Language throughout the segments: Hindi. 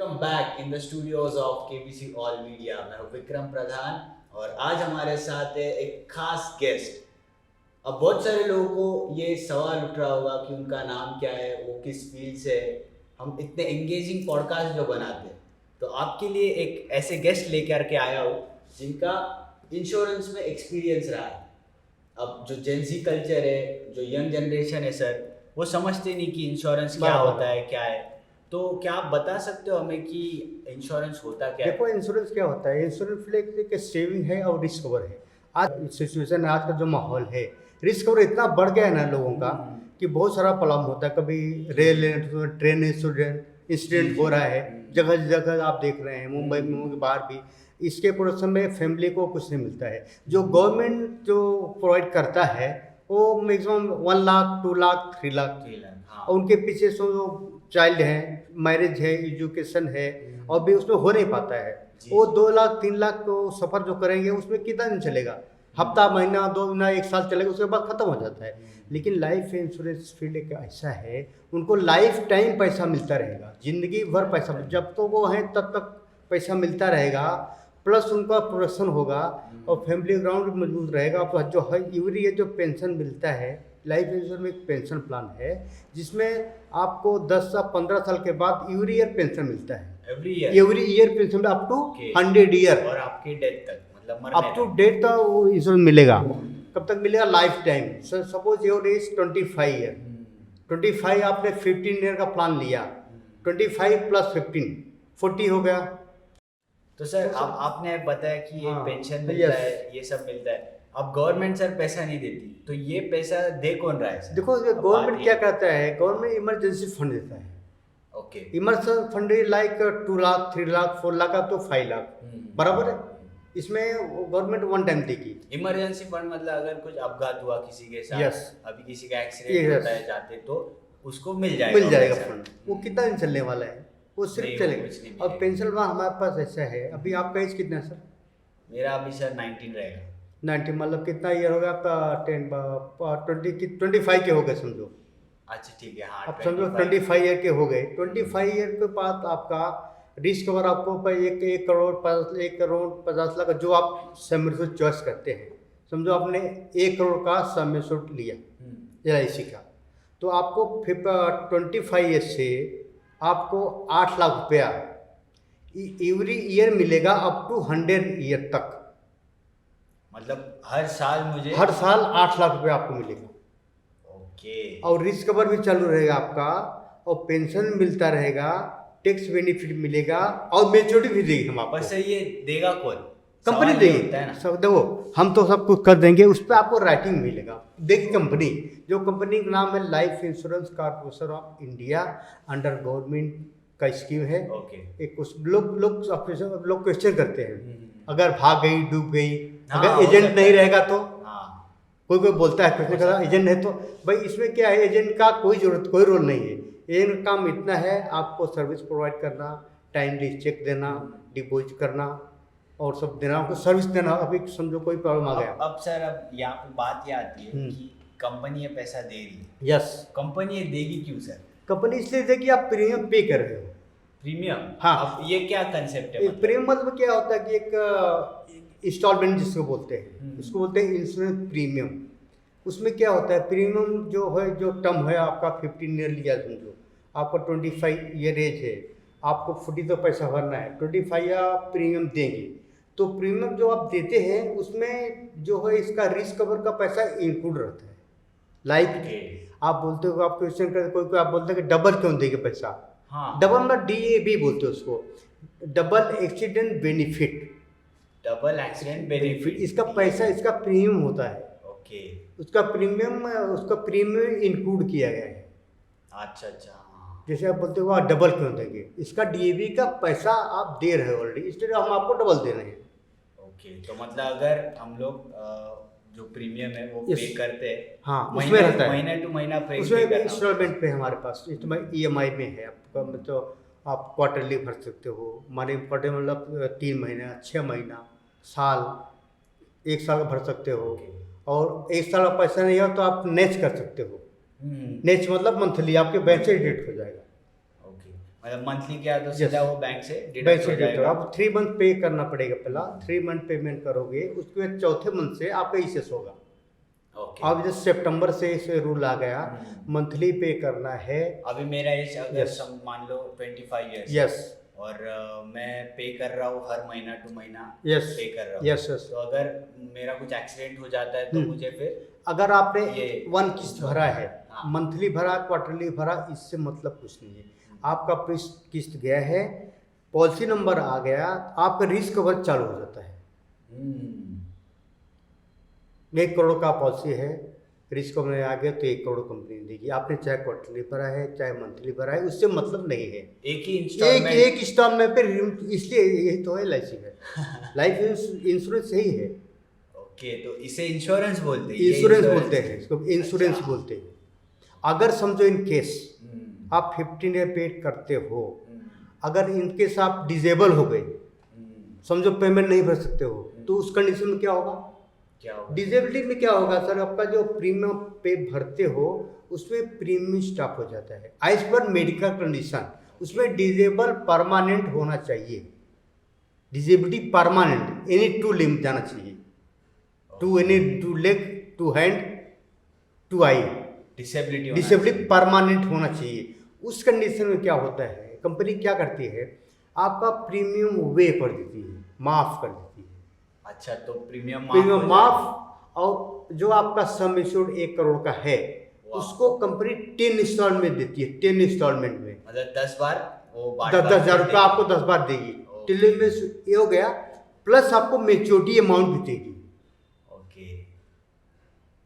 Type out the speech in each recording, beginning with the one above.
Welcome back in the studios of KBC all media. मैं हूं विक्रम प्रधान और आज हमारे साथ है एक खास गेस्ट। अब बहुत सारे लोगों को ये सवाल उठ रहा होगा कि उनका नाम क्या है, वो किस फील्ड से है। हम इतने एंगेजिंग पॉडकास्ट जो बनाते हैं, तो आपके लिए एक ऐसे गेस्ट लेकर के आया हूँ जिनका इंश्योरेंस में एक्सपीरियंस रहा है। अब जो जेंजी कल्चर है, जो यंग जनरेशन है सर, वो समझते नहीं कि इंश्योरेंस क्या होता है, क्या है। तो क्या आप बता सकते हो हमें कि इंश्योरेंस होता क्या है? देखो, इंश्योरेंस क्या होता है। इंश्योरेंस एक सेविंग है और रिस्क कवर है। आज सिचुएशन, आज का जो माहौल है, रिस्क कवर इतना बढ़ गया है ना लोगों का कि बहुत सारा प्रॉब्लम होता है। कभी रेल ट्रेन इंसिडेंट हो रहा है, जगह जगह आप देख रहे हैं, मुंबई में के बाहर भी। इसके प्रोडक्शन में फैमिली को कुछ नहीं मिलता है। जो गवर्नमेंट जो प्रोवाइड करता है वो मैक्सिमम 1 लाख 2 लाख 3 लाख, हाँ। और उनके पीछे सो चाइल्ड है, मैरिज है, एजुकेशन है, और भी उसमें हो नहीं पाता है। वो 2 लाख 3 लाख तो सफ़र जो करेंगे उसमें कितना दिन चलेगा? हफ्ता, महीना, 2 महीना, 1 साल चलेगा, उसके बाद ख़त्म हो जाता है। लेकिन लाइफ इंश्योरेंस फील्ड एक ऐसा है, उनको लाइफ टाइम पैसा मिलता रहेगा, ज़िंदगी भर पैसा, जब तो वो हैं तब तक पैसा मिलता रहेगा। प्लस उनका प्रोडक्शन होगा और फैमिली ग्राउंड भी मजबूत रहेगा। तो जो है एवरी ईयर जो पेंशन मिलता है, लाइफ इंश्योरेंस में एक पेंशन प्लान है जिसमें आपको 10 से 15 साल के बाद एवरी ईयर पेंशन मिलता है। Every year pension up to 100 year, और आपकी डेथ तक, मतलब अप टू डेट का वो इंश्योरेंस मिलेगा। कब तक मिलेगा? Life time. Suppose your age 25 year, 25 आपने 15 ईयर का प्लान लिया, 25 प्लस 15 40 हो गया। तो सर आपने बताया कि ये हाँ, पेंशन मिलता है, ये सब मिलता है। अब गवर्नमेंट सर पैसा नहीं देती, तो ये पैसा दे कौन रहा है सर? देखो, गवर्नमेंट क्या करता है, गवर्नमेंट इमरजेंसी फंड देता है। Okay. Emergency fund like 2 lakh 3 lakh 4 lakh up तो 5 लाख, बराबर है। इसमें गवर्नमेंट वन टाइम देगी। इमरजेंसी फंड मतलब अगर कुछ अपघात हुआ किसी के साथ, Yes. अभी किसी का एक्सीडेंट होता है जाते, तो उसको मिल मिल जाएगा पैसा। फंड। वो कितना दिन चलने वाला है? वो सिर्फ नहीं, वो चलेगा। कुछ नहीं और मिलेगा। पेंशन में हमारे पास ऐसा है, अभी आपका एज कितना है सर? मेरा अभी सर 19 रहेगा। 90 मतलब कितना ईयर होगा आपका? 25 के हो गए समझो। अच्छा ठीक है, हाँ। अब समझो 25 ईयर के हो गए। 25 ईयर के बाद आपका रिस्क कवर आपको एक करोड़ 50 लाख जो आप सम एश्योर्ड चॉइस करते हैं। समझो आपने 1 करोड़ का सम एश्योर्ड लिया LIC का, तो आपको 25 ईयर से आपको 8 लाख रुपया एवरी ईयर मिलेगा अप टू 100 ईयर तक। मतलब हर साल मुझे हर साल 8 लाख रुपया आपको मिलेगा। ओके। और रिस्क कवर भी चालू रहेगा आपका, और पेंशन मिलता रहेगा, टैक्स बेनिफिट मिलेगा, और मेच्योरिटी भी देगी हम आपको। बस ये देगा कौन? कंपनी सवाल ये देगी। होता है ना। सब देखो, हम तो सब कुछ कर देंगे, उस पर आपको राइटिंग मिलेगा। देखिए कंपनी, जो कंपनी का नाम है life insurance corporation of India, under government का स्कीम है। ओके। एक उस लोग क्वेश्चन करते हैं, अगर भाग गई, डूब गई, हाँ, अगर हो एजेंट सकता नहीं है। रहेगा तो हाँ। कोई बोलता है क्वेश्चन करता है एजेंट है, तो भाई इसमें क्या है, एजेंट का कोई रोल नहीं है। एजेंट का काम इतना है, आपको सर्विस प्रोवाइड करना, टाइमली चेक देना, डिपॉजिट करना और सब देना, आपको सर्विस देना। अभी समझो कोई प्रॉब्लम आ गया। अब सर, अब यहाँ पे बात ये आती है कि कंपनी ये पैसा दे रही है। यस। कंपनी ये देगी क्यों सर? कंपनी इसलिए देगी, आप प्रीमियम पे कर रहे हो। प्रीमियम? हाँ। अब ये क्या कंसेप्ट है? प्रीमियम मतलब क्या होता है कि एक इंस्टॉलमेंट जिसको बोलते हैं, उसको बोलते हैं इंश्योरेंस प्रीमियम। उसमें क्या होता है, प्रीमियम जो है, जो टर्म है आपका 15 ईयर लिया समझो, आपका 25 ईयर एज है, आपको 40 तो पैसा भरना है, 25 आप प्रीमियम देंगे। तो प्रीमियम जो आप देते हैं उसमें जो है इसका रिस्क कवर का पैसा इंक्लूड रहता है। लाइक आप बोलते हो, आप क्वेश्चन करते, कोई आप बोलते हैं कि डबल क्यों देंगे पैसा? हाँ। डबल मतलब DAB बोलते हैं उसको, double accident benefit. Double accident benefit, इसका पैसा, इसका प्रीमियम होता है। ओके। उसका प्रीमियम इंक्लूड किया गया है। अच्छा अच्छा, हाँ। जैसे आप बोलते हो आप डबल क्यों देंगे, इसका DAB का पैसा आप दे रहे हो ऑलरेडी, इसलिए हम आपको डबल दे रहे हैं। ओके, तो मतलब अगर हम लोग जो प्रीमियम है वो पे करते हैं, हाँ, उसमें रहता है महीना टू महीना पे उसमें इंस्टॉलमेंट पे हमारे पास EMI में है आपका। मतलब आप क्वार्टरली भर सकते हो, माने क्वार्टर मतलब 3 महीना, 6 महीना, साल, 1 साल भर सकते हो। और 1 साल का पैसा नहीं हो तो आप नेच कर सकते हो। नेच मतलब मंथली आपके बैंक से डिडक्ट हो जाएगा। ओके। मतलब मंथली क्या तो सीधा वो बैंक से बैंक डिडक्ट से हो डिडक्ट जाएगा। आप 3 मंथ पे करना पड़ेगा, पहला 3 मंथ पेमेंट करोगे, उसके बाद चौथे मंथ से आपका ईसीएस होगा। ओके। अब जैसे सितंबर से इसे रूल आ गया, मंथली पे करना है। अभी मेरा एज अगर Yes. मान लो 25 ईयर्स यस और मैं पे कर रहा हूँ हर महीना टू महीना यस पे कर रहा हूँ। यस यस तो अगर मेरा कुछ एक्सीडेंट हो जाता है तो मुझे फिर अगर आपने ये 1 किस्त भरा है, हाँ। मंथली भरा, क्वार्टरली भरा, इससे मतलब कुछ नहीं है। आपका किस्त गया है, पॉलिसी नंबर आ गया, आपका रिस्क कवर चालू हो जाता है। 1 करोड़ का पॉलिसी है, रिस्क कवर आ गया तो 1 करोड़ कंपनी देगी। आपने चाहे क्वार्टरली भरा है चाहे मंथली भरा है, उससे मतलब नहीं है। एक ही इंस्टॉलमेंट एक इंस्टॉलमेंट पे इसलिए यही तो है LIC में। लाइफ इंश्योरेंस यही है। ओके, तो इसे इंश्योरेंस बोलते हैं। इंश्योरेंस बोलते हैं इसको, इंश्योरेंस अच्छा। बोलते हैं। अगर समझो इन केस हम्म, आप 15 ईयर पेड करते हो, हम्म, अगर इन केस आप डिजेबल हो गए, समझो पेमेंट नहीं भर सकते हो, तो उस कंडीशन में क्या होगा? क्या होगा? डिजेबिलिटी में क्या होगा सर, आपका जो प्रीमियम पे भरते हो उसमें प्रीमियम स्टॉप हो जाता है एज पर मेडिकल कंडीशन। उसमें डिजेबल परमानेंट होना चाहिए, disability permanent, any two limb जाना चाहिए, to any two leg, two hand, two eye, disability permanent होना चाहिए। उस कंडीशन में क्या होता है, कंपनी क्या करती है, आपका प्रीमियम वे कर देती है, माफ कर देती है। अच्छा, तो प्रीमियम माफ, और जो आपका सम इंश्योर्ड 1 करोड़ का है उसको कंपनी 10 इंस्टॉलमेंट देती है, 10 इंस्टॉलमेंट में, मतलब 10 बार वो 10,000 रुपये आपको 10 बार देगी। टिल में ये हो गया, प्लस आपको मेच्योरिटी अमाउंट भी देगी। ओके,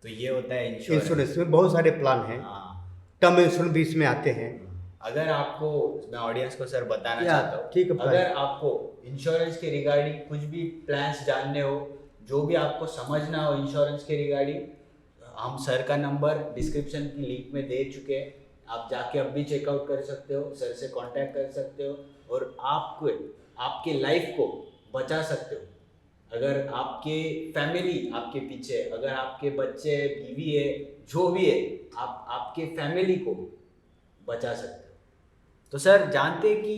तो ये होता है इंश्योरेंस में बहुत सारे प्लान हैं, टर्म इंश्योरेंस भी इसमें आते हैं। अगर आपको, मैं ऑडियंस को सर बताना या, चाहता हूँ, ठीक है, अगर आपको इंश्योरेंस के रिगार्डिंग कुछ भी प्लान्स जानने हो, जो भी आपको समझना हो इंश्योरेंस के रिगार्डिंग, हम सर का नंबर डिस्क्रिप्शन की लिंक में दे चुके हैं, आप जाके अब भी चेकआउट कर सकते हो, सर से कांटेक्ट कर सकते हो और आपको आपके लाइफ को बचा सकते हो। अगर आपके फैमिली आपके पीछे, अगर आपके बच्चे, बीवी है, जो भी है, आप आपके फैमिली को बचा सकते हो। तो सर जानते हैं कि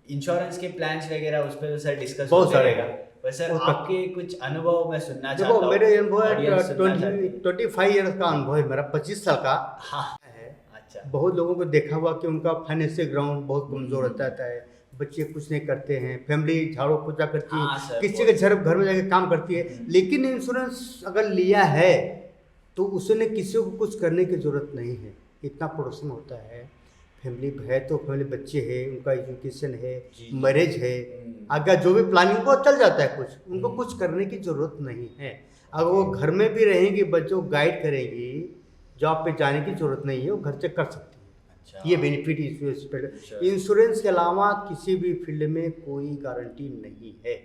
इंश्योरेंस के प्लान्स वगैरह उस पर तो सर डिस्कस बहुत सारे रहेगा, पर सर आपके कुछ अनुभव मैं सुनना चाहता देखो, हूँ। मेरे अनुभव audience सुनना चाहती है। 25 ईयर्स का अनुभव है मेरा, 25 साल का हाँ, है। अच्छा। बहुत लोगों को देखा हुआ कि उनका फाइनेंशियल ग्राउंड बहुत कमजोर रहता है, बच्चे कुछ नहीं करते हैं, फैमिली झाड़ू पोछा करती हाँ है, सर, किसी के घर में जाके काम करती है। लेकिन इंश्योरेंस अगर लिया है तो उसने किसी को कुछ करने की जरूरत नहीं है, इतना प्रोडक्शन होता है। फैमिली है तो फैमिली, बच्चे है, उनका एजुकेशन है, मैरिज है, आगे जो भी प्लानिंग वो चल जाता है, कुछ उनको कुछ करने की जरूरत नहीं है। अगर वो घर में भी रहेंगी, बच्चों को गाइड करेंगी, जॉब पे जाने की जरूरत नहीं है, वो घर से कर सकती है। अच्छा, ये बेनिफिट इंश्योरेंस के अलावा किसी भी फील्ड में कोई गारंटी नहीं है।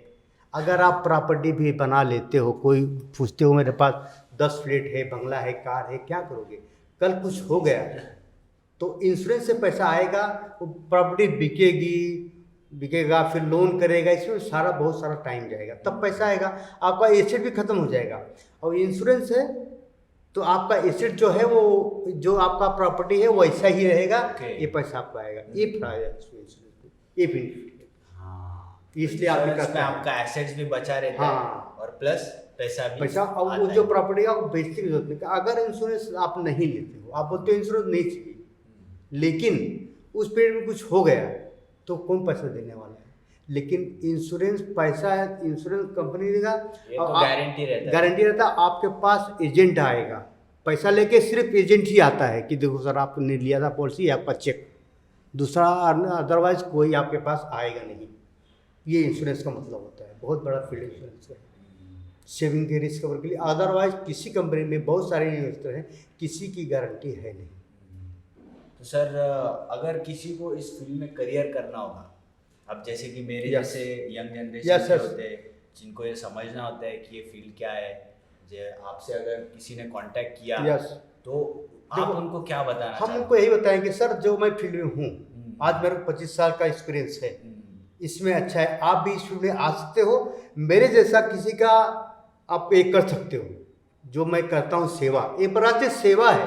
अगर आप प्रॉपर्टी भी बना लेते हो, कोई पूछते हो मेरे पास 10 फ्लैट है, बंगला है, कार है, क्या करोगे, कल कुछ हो गया तो इंश्योरेंस से पैसा आएगा, वो प्रॉपर्टी बिकेगा, फिर लोन करेगा, इसमें सारा बहुत सारा टाइम जाएगा, तब पैसा आएगा, आपका एसेट भी खत्म हो जाएगा। और इंश्योरेंस है तो आपका एसेट जो है, वो जो आपका प्रॉपर्टी है वैसा ही रहेगा, ये पैसा आपको आएगा। ये फायदा है इंश्योरेंस, ये बेनिफिट है, इसलिए आप में आपका एसेट्स भी बचा रहता है और प्लस पैसा भी और वो जो प्रॉपर्टी है आपको बेचने की जरूरत नहीं। अगर इंश्योरेंस आप नहीं लेते हो, आप बोलते हो इंश्योरेंस नहीं चाहिए, लेकिन उस पीरियड में कुछ हो गया तो कौन पैसा देने वाला है? लेकिन इंश्योरेंस पैसा है, इंश्योरेंस कंपनी देगा, ये तो गारंटी रहता है। आपके पास एजेंट आएगा, पैसा लेके सिर्फ एजेंट ही आता है कि देखो सर आपने लिया था पॉलिसी, आपका चेक, दूसरा अदरवाइज कोई आपके पास आएगा नहीं। ये इंश्योरेंस का मतलब होता है, बहुत बड़ा फील्ड इंश्योरेंस है, सेविंग के रिस्क कवर के लिए। अदरवाइज किसी कंपनी में बहुत सारे इन्वेस्टर हैं, किसी की गारंटी है नहीं। तो सर अगर किसी को इस फील्ड में करियर करना होगा, अब जैसे कि मेरे जैसे यंग जनरेशन के होते हैं, जिनको ये समझना होता है कि ये फील्ड क्या है, आपसे अगर किसी ने कांटेक्ट किया तो आप उनको क्या बताना चाहते हैं? हम उनको यही बताएं कि सर जो मैं फील्ड में हूँ, आज मेरे को 25 साल का एक्सपीरियंस है, इसमें अच्छा है, आप भी इस फील्ड में आ सकते हो, मेरे जैसा किसी का आप एक कर सकते हो। जो मैं करता हूँ सेवा, ये बराबर सेवा है।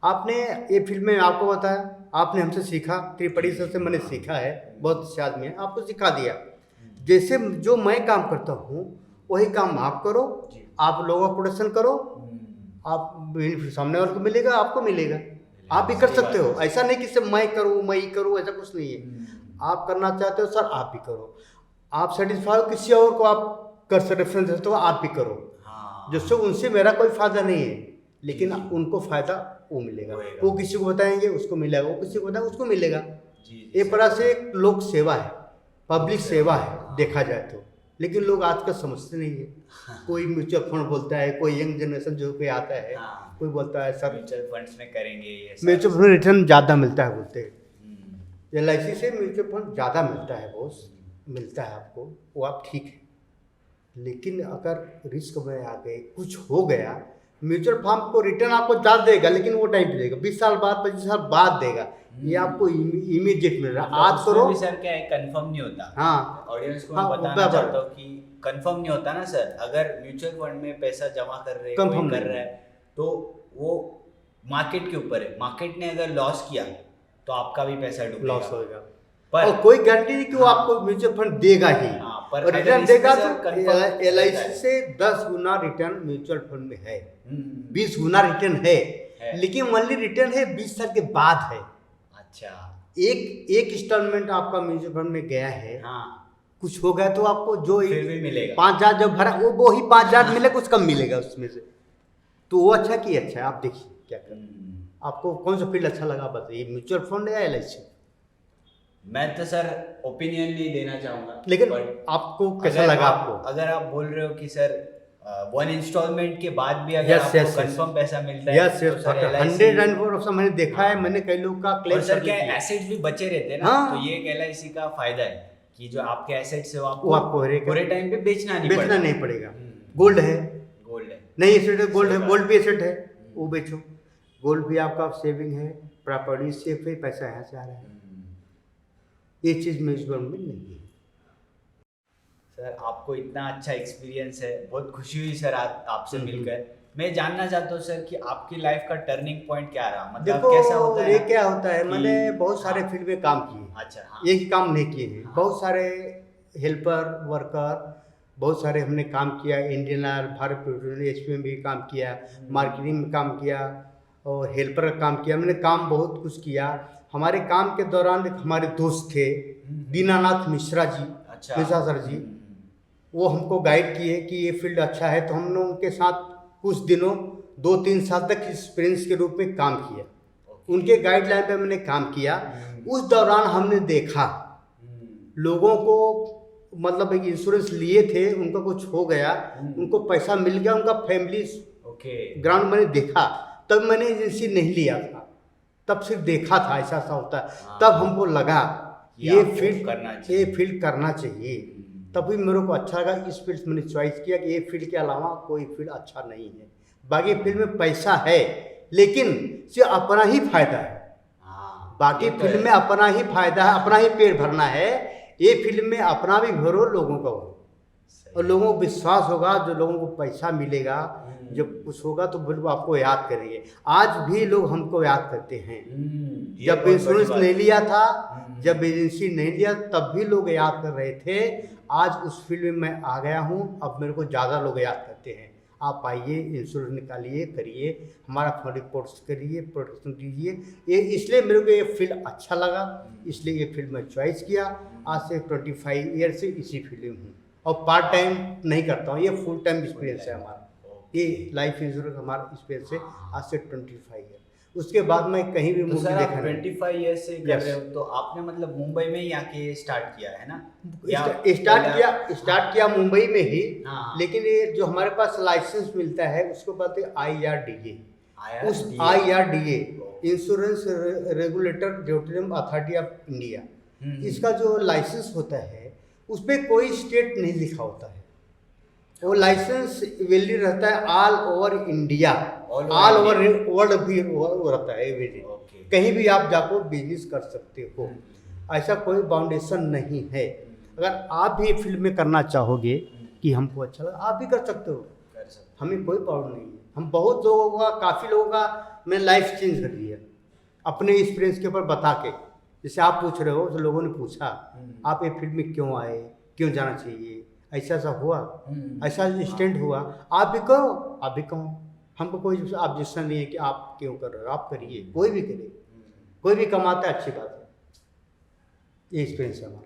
आपने ये फील्ड में आपको बताया, आपने हमसे सीखा, त्रिपड़ी सर से मैंने सीखा है, बहुत अच्छे आदमी है, आपको सिखा दिया। जैसे जो मैं काम करता हूँ वही काम आप करो, आप लोगों का प्रोडक्शन करो, आप बेनिफिट सामने वाले को मिलेगा, आपको मिलेगा, आप भी कर सकते हो। ऐसा नहीं कि सिर्फ मैं करूँ मैं ही करूँ, ऐसा कुछ नहीं है। आप करना चाहते हो सर आप भी करो, आप सेटिस्फाई हो किसी और को आप कर सकते रेफरेंस देते हो, आप भी करो, जिससे उनसे मेरा कोई फायदा नहीं है, लेकिन उनको फायदा वो मिलेगा, वो किसी को बताएंगे उसको मिलेगा, वो किसी को बताएंगे उसको मिलेगा। एक तरह से लोक सेवा है, पब्लिक सेवा है देखा जाए तो। लेकिन लोग आजकल समझते नहीं है। कोई म्यूचुअल फंड बोलता है, कोई यंग जनरेशन जो कोई आता है, कोई बोलता है सर म्यूचुअल फंड्स में करेंगे, म्यूचुअल फंड रिटर्न ज़्यादा मिलता है बोलते हैं। LIC से म्यूचुअल फंड ज़्यादा मिलता है, बॉस मिलता है आपको, वो आप ठीक है। लेकिन अगर रिस्क में आ गए, कुछ हो गया, म्यूचुअल फंड को रिटर्न आपको ज़्यादा देगा, लेकिन वो टाइम पे देगा, 20 साल बाद 25 साल बाद देगा। ये आपको इमीडिएट मिल रहा है, आज करो। सर क्या है, कंफर्म नहीं होता। हाँ, ऑडियंस को मैं बताना चाहता हूँ कि कंफर्म नहीं होता ना सर। अगर म्यूचुअल फंड में पैसा जमा कर रहे हैं, कोई कर रहा है, तो वो मार्केट के ऊपर है। मार्केट ने अगर लॉस किया तो आपका भी पैसा डूबेगा, लॉस होगा। पर और कोई गारंटी नहीं कि वो आपको म्यूचुअल फंड देगा ही, पर और रिटर्न देगा तो LIC से 10 गुना रिटर्न म्यूचुअल फंड में है, 20 गुना रिटर्न है, लेकिन ओनली रिटर्न है 20 साल के बाद है। अच्छा, एक इंस्टॉलमेंट आपका म्यूचुअल फंड में गया है, कुछ हो गया तो आपको जो फिर भी मिलेगा 5,000 जब भरा वो ही 5,000 मिले, कुछ कम मिलेगा उसमें से। तो वो अच्छा कि अच्छा है, आप देखिए क्या करें। आपको कौन सा फील्ड अच्छा लगा बताइए, म्यूचुअल फंड या LIC? मैं तो सर ओपिनियन नहीं देना चाहूँगा, लेकिन आपको कैसा लगा? आपको अगर आप बोल रहे हो कि सर 1 इंस्टॉलमेंट के बाद भी अगर आपको कंफर्म पैसा मिलता है, यस 104% मैंने देखा है, मैंने कई लोगों का क्लेम सर क्या एसेट्स भी बचे रहते हैं ना, तो ये एक LIC का फायदा है कि जो आपके एसेट्स है वो आपको पूरे टाइम पे बेचना नहीं पड़ेगा। गोल्ड है नहीं, एसेट है, गोल्ड है, सही गोल्ड भी एसेट है, वो बेचो। गोल्ड भी आपका सेविंग है, प्रॉपर्टी सेफ है, पैसा यहाँ से आ रहा है। ये चीज़ म्यूचुअल में नहीं है। सर आपको इतना अच्छा एक्सपीरियंस है, बहुत खुशी हुई सर आपसे मिलकर। मैं जानना चाहता हूँ सर कि आपकी लाइफ का टर्निंग पॉइंट क्या रहा, मतलब देखो कैसा होता है? ये क्या होता है, मैंने बहुत सारे फील्ड में काम किए। अच्छा, एक ही काम नहीं किए हैं, बहुत सारे हेल्पर वर्कर, बहुत सारे हमने काम किया। Indian oil, Bharat petroleum, HP में भी काम किया, मार्केटिंग में काम किया और हेल्पर का काम किया। मैंने काम बहुत कुछ किया। हमारे काम के दौरान हमारे दोस्त थे दीनानाथ मिश्रा जी, मिश्रा सर जी, वो हमको गाइड किए कि ये फील्ड अच्छा है, तो हमने उनके साथ कुछ दिनों 2-3 साल तक एक्सपीरियंस के रूप में काम किया। उनके गाइडलाइन पे मैंने काम किया। उस दौरान हमने देखा लोगों को, मतलब एक इंश्योरेंस लिए थे, उनका कुछ हो गया, उनको पैसा मिल गया, उनका फैमिली ग्राउंड मैंने देखा। तब मैंने एजेंसी नहीं लिया था, तब सिर्फ देखा था ऐसा ऐसा होता है। तब हमको लगा ये फील्ड करना चाहिए। तभी मेरे को अच्छा लगा, इस फील्ड मैंने चॉइस किया कि ये फील्ड के अलावा कोई फील्ड अच्छा नहीं है। बाकी फील्ड में पैसा है, लेकिन सिर्फ अपना ही फायदा है। बाकी फील्ड में अपना ही फायदा है, अपना ही पेट भरना है। ये फील्ड में अपना भी भरो, लोगों का भरो, और लोगों को विश्वास होगा। जो लोगों को पैसा मिलेगा, जब कुछ होगा तो बिल्कुल आपको याद करेंगे। आज भी लोग हमको याद करते हैं। जब इंश्योरेंस नहीं लिया था, जब एजेंसी नहीं लिया, तब भी लोग याद कर रहे थे। आज उस फील्ड में मैं आ गया हूँ, अब मेरे को ज़्यादा लोग याद करते हैं। आप आइए, इंश्योरेंस निकालिए, करिए, हमारा फंड रिपोर्ट्स करिए, प्रोटेक्शन दीजिए। ये इसलिए मेरे को ये फील्ड अच्छा लगा, इसलिए ये फील्ड मैं चॉइस किया। आज से 25 ईयर से इसी फील्ड में हूँ, और पार्ट टाइम नहीं करता हूँ, ये फुल टाइम एक्सपीरियंस है हमारा। ये लाइफ इंश्योरेंस हमारा एक्सपीरियंस है आज से 25 ईयर। उसके बाद मैं कहीं भी मूवी देखा नहीं। 25 ईयर से कर रहे हो, तो आपने मतलब मुंबई में ही आके स्टार्ट किया है ना? स्टार्ट किया मुंबई में ही। लेकिन ये जो हमारे पास लाइसेंस मिलता है उसको कहते हैं IRDA। उस IRDA, insurance regulator development authority of India, इसका जो लाइसेंस होता है उसमें कोई स्टेट नहीं लिखा होता है। वो लाइसेंस वैलिड रहता है all over India, all over world भी वो रहता है वैलिड। कहीं भी आप जाकर बिजनेस कर सकते हो, ऐसा कोई बाउंडेशन नहीं है। अगर आप भी फील्ड में करना चाहोगे कि हमको अच्छा लगा, आप भी कर सकते हो, हमें कोई प्रॉब्लम नहीं है। हम बहुत लोगों का, काफ़ी लोगों का मैंने लाइफ चेंज कर दिया। अपने एक्सपीरियंस के ऊपर बता के, जैसे आप पूछ रहे हो तो लोगों ने पूछा आप ये फील्ड में क्यों आए, क्यों जाना चाहिए, ऐसा ऐसा हुआ, ऐसा स्टैंड हुआ, आप भी कहो, आप भी कहो, हमको कोई ऑब्जेक्शन नहीं है कि आप क्यों कर रहे हो, आप करिए, कोई भी करे, कोई भी कमाता है, अच्छी बात है। ये एक्सपीरियंस है हमारा।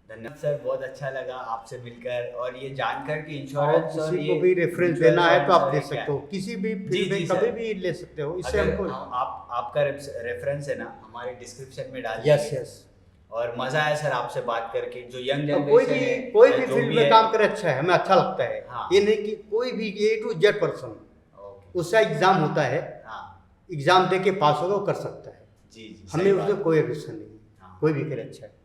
धन्यवाद सर, बहुत अच्छा लगा आपसे मिलकर और ये जानकर कि और इंश्योरेंस और किसी ये को भी रेफरेंस mutual देना है तो आप funds दे है क्या सकते हो, किसी भी जी, फील्ड में जी, कभी सर। भी ले सकते हो, इससे अगर हमको आपका रेफरेंस है ना हमारे डिस्क्रिप्शन में डाल यस दीजिए। यस। और मजा आया सर आपसे बात करके, जो यंग अब कोई जनरेशन भी है कोई या भी जो फील्ड भी में है, काम करे अच्छा है, हमें अच्छा लगता है। हाँ। ये नहीं कि कोई भी A to Z person, okay, उसका एग्जाम होता है, हाँ एग्जाम दे के पास होगा वो कर सकता है, जी जी, हमें सही उससे बात। कोई ऑब्जेक्शन नहीं है, हाँ। कोई भी करे अच्छा है।